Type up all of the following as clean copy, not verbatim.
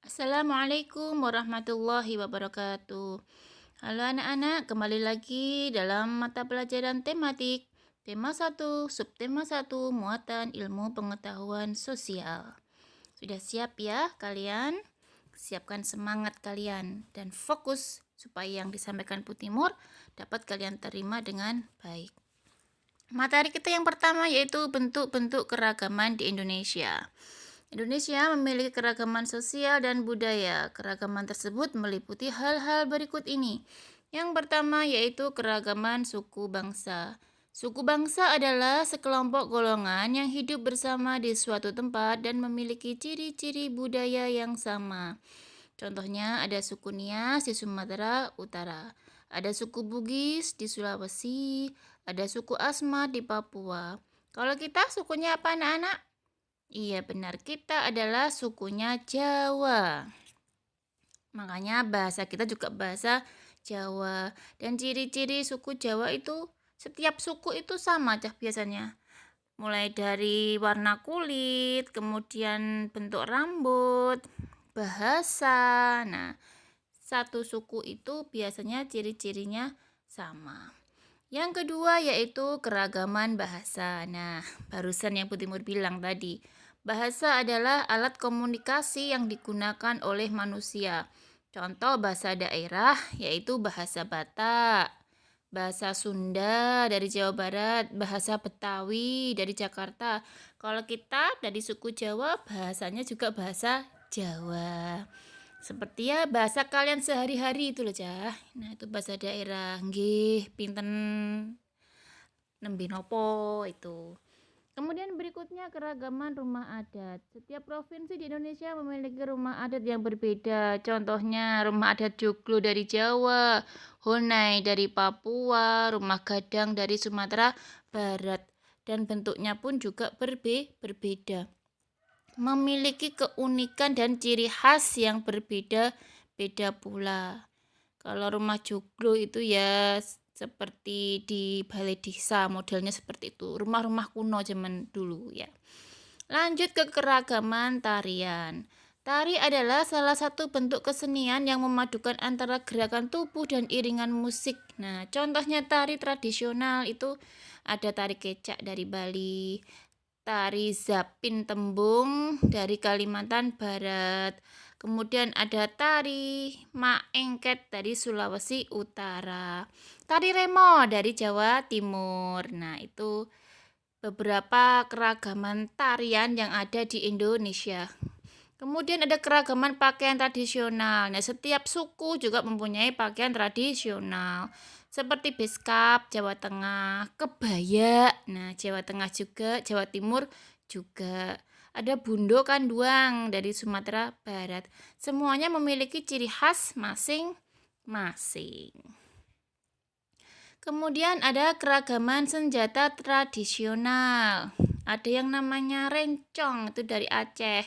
Assalamualaikum warahmatullahi wabarakatuh. Halo anak-anak, kembali lagi dalam mata pelajaran tematik. Tema 1, subtema 1, muatan ilmu pengetahuan sosial. Sudah siap ya kalian? Siapkan semangat kalian dan fokus supaya yang disampaikan Bu Timur dapat kalian terima dengan baik. Materi kita yang pertama yaitu bentuk-bentuk keragaman di Indonesia. Indonesia memiliki keragaman sosial dan budaya. Keragaman tersebut meliputi hal-hal berikut ini. Yang pertama yaitu keragaman suku bangsa. Suku bangsa adalah sekelompok golongan yang hidup bersama di suatu tempat dan memiliki ciri-ciri budaya yang sama. Contohnya ada suku Nias di Sumatera Utara, ada suku Bugis di Sulawesi, ada suku Asmat di Papua. Kalau kita sukunya apa anak-anak? Iya benar, kita adalah sukunya Jawa. Makanya bahasa kita juga bahasa Jawa. Dan ciri-ciri suku Jawa itu, setiap suku itu sama cah biasanya. Mulai dari warna kulit, kemudian bentuk rambut, bahasa. Nah, satu suku itu biasanya ciri-cirinya sama. Yang kedua yaitu keragaman bahasa. Nah, barusan yang Bu Timur bilang tadi, bahasa adalah alat komunikasi yang digunakan oleh manusia. Contoh bahasa daerah yaitu bahasa Batak, bahasa Sunda dari Jawa Barat, bahasa Betawi dari Jakarta. Kalau kita dari suku Jawa, bahasanya juga bahasa Jawa. Seperti ya bahasa kalian sehari-hari itu loh, Cah. Nah, itu bahasa daerah. Nggih, pinten nembe nopo itu. Kemudian berikutnya keragaman rumah adat. Setiap provinsi di Indonesia memiliki rumah adat yang berbeda. Contohnya rumah adat Joglo dari Jawa, Honai dari Papua, rumah Gadang dari Sumatera Barat. Dan bentuknya pun juga berbeda. Memiliki keunikan dan ciri khas yang berbeda-beda pula. Kalau rumah joglo itu ya seperti di balai desa, modelnya seperti itu. Rumah-rumah kuno zaman dulu ya. Lanjut ke keragaman tarian. Tari adalah salah satu bentuk kesenian yang memadukan antara gerakan tubuh dan iringan musik. Nah, contohnya tari tradisional itu ada tari kecak dari Bali, tari zapin tembung dari Kalimantan Barat. Kemudian ada tari maengket dari Sulawesi Utara. Tari remo dari Jawa Timur. Nah, itu beberapa keragaman tarian yang ada di Indonesia. Kemudian ada keragaman pakaian tradisional. Nah, setiap suku juga mempunyai pakaian tradisional. Seperti beskap Jawa Tengah, kebaya. Nah, Jawa Tengah juga, Jawa Timur juga. Ada bundo kanduang dari Sumatera Barat. Semuanya memiliki ciri khas masing-masing. Kemudian ada keragaman senjata tradisional. Ada yang namanya rencong, itu dari Aceh.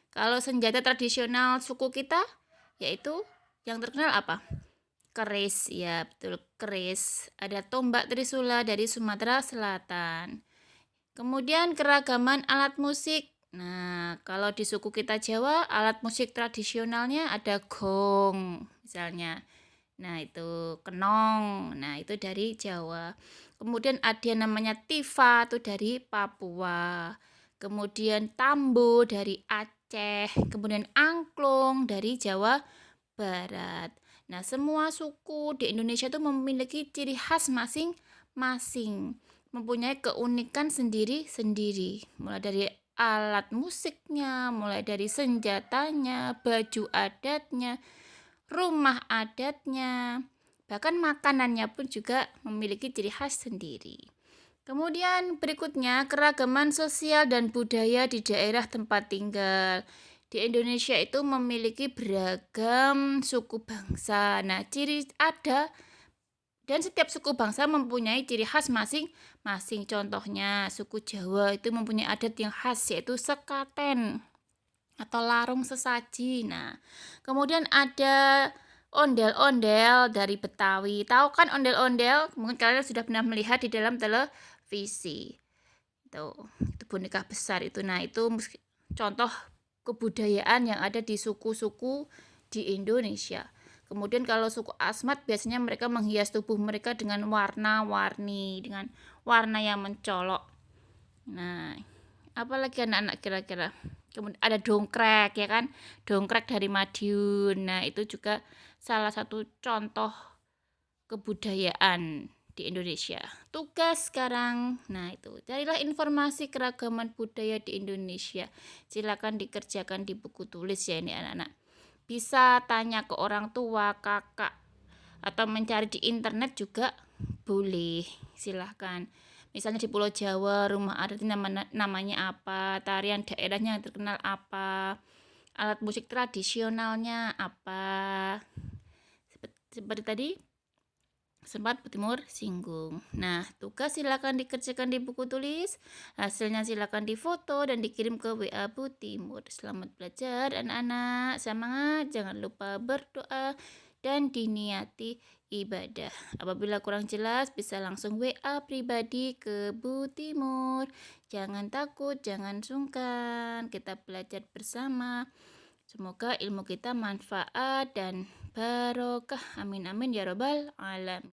Kalau senjata tradisional suku kita, yaitu yang terkenal apa? Keris, ya betul, keris. Ada tombak trisula dari Sumatera Selatan. Kemudian keragaman alat musik. Nah, kalau di suku kita Jawa, alat musik tradisionalnya ada gong, misalnya. Nah, itu kenong. Nah, itu dari Jawa. Kemudian ada yang namanya tifa, itu dari Papua. Kemudian tambo dari Aceh. Kemudian angklung dari Jawa Barat. Nah, semua suku di Indonesia itu memiliki ciri khas masing-masing. Mempunyai keunikan sendiri-sendiri. Mulai dari alat musiknya, mulai dari senjatanya, baju adatnya, rumah adatnya, bahkan makanannya pun juga memiliki ciri khas sendiri. Kemudian berikutnya keragaman sosial dan budaya di daerah tempat tinggal. Di Indonesia itu memiliki beragam suku bangsa. Nah, ciri ada dan setiap suku bangsa mempunyai ciri khas masing-masing. Contohnya suku Jawa itu mempunyai adat yang khas yaitu sekaten atau larung sesaji. Nah, kemudian ada ondel-ondel dari Betawi. Tahu kan ondel-ondel? Mungkin kalian sudah pernah melihat di dalam televisi. Itu boneka besar itu. Nah, itu contoh kebudayaan yang ada di suku-suku di Indonesia. Kemudian kalau suku Asmat biasanya mereka menghias tubuh mereka dengan warna-warni, dengan warna yang mencolok. Nah, apalagi anak-anak kira-kira? Kemudian ada dongkrek ya kan, dongkrek dari Madiun. Nah, itu juga salah satu contoh kebudayaan di Indonesia. Tugas sekarang, nah itu, carilah informasi keragaman budaya di Indonesia. Silakan dikerjakan di buku tulis ya ini anak-anak. Bisa tanya ke orang tua, kakak, atau mencari di internet juga boleh. Silahkan. Misalnya di Pulau Jawa, rumah adat namanya apa, tarian daerahnya yang terkenal apa, alat musik tradisionalnya apa. Seperti tadi sempat Bu Timur singgung. Nah, tugas silakan dikerjakan di buku tulis. Hasilnya silakan difoto dan dikirim ke WA Bu Timur. Selamat belajar anak-anak. Semangat, jangan lupa berdoa dan diniati ibadah. Apabila kurang jelas bisa langsung WA pribadi ke Bu Timur. Jangan takut, jangan sungkan. Kita belajar bersama. Semoga ilmu kita manfaat dan barokah. Amin amin ya robbal alamin.